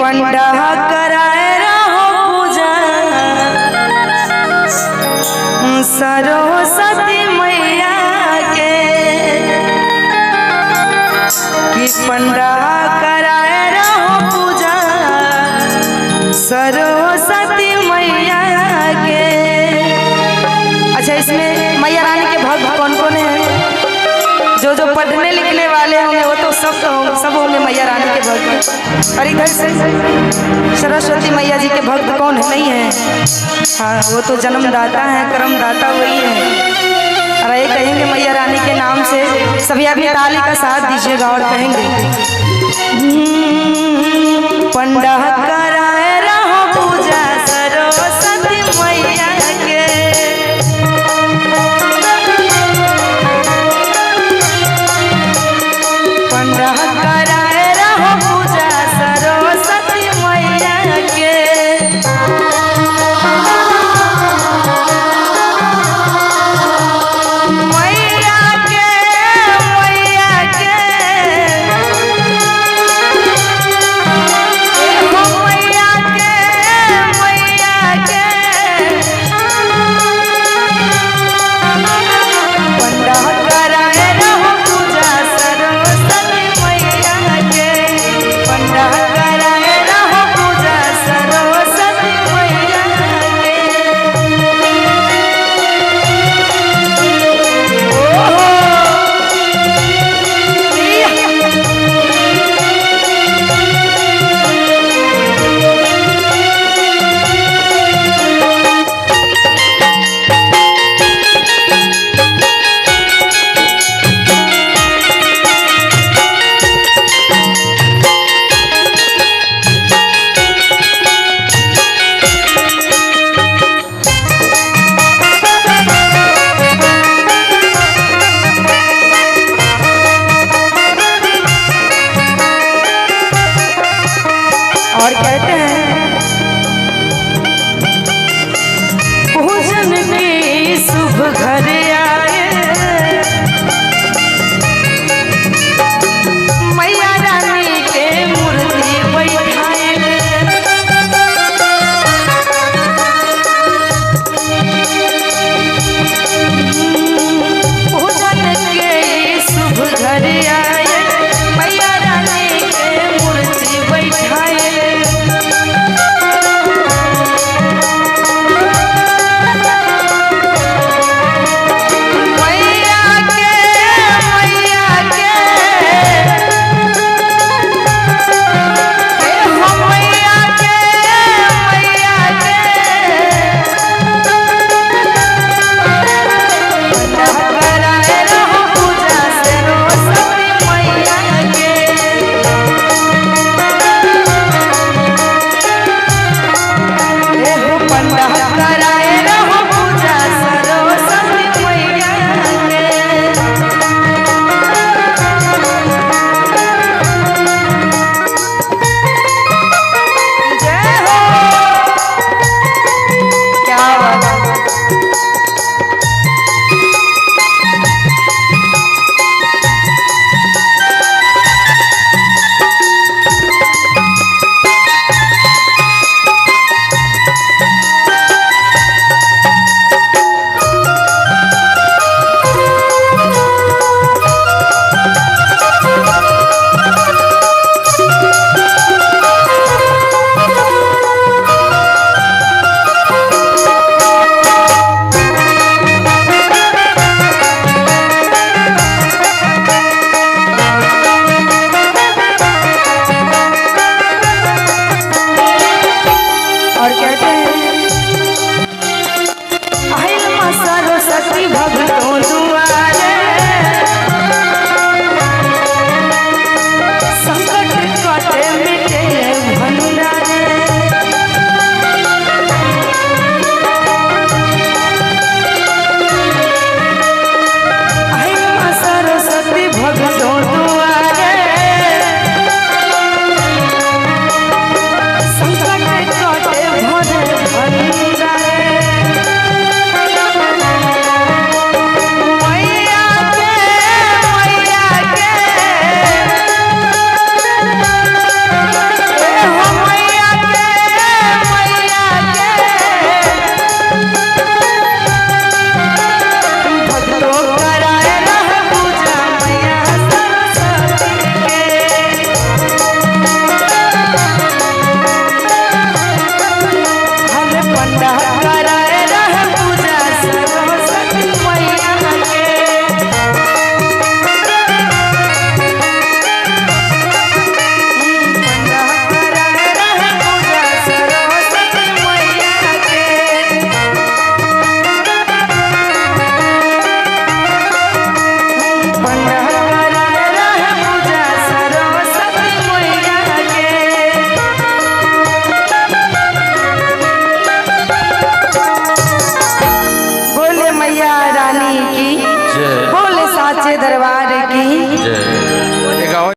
पंडा कराए रहो पूजा सरस्वती मैया के, कि पंडा कराए रहो पूजा सरस्वती मैया के। अच्छा, इसमें मैया रानी के भक्त कौन कौन है? जो पढ़ने लिखने वाले होंगे वो तो सब होंगे मैया रानी के भक्त। और इधर से सरस्वती मैया जी के भक्त कौन है? नहीं है? हाँ, वो तो जन्मदाता है, कर्मदाता वही है। और ये कहेंगे मैया रानी के नाम से, सभी अभी ताली का साथ दीजिएगा और कहेंगे पंडा कराए रहो पूजा सरस्वती मैया के, पंडा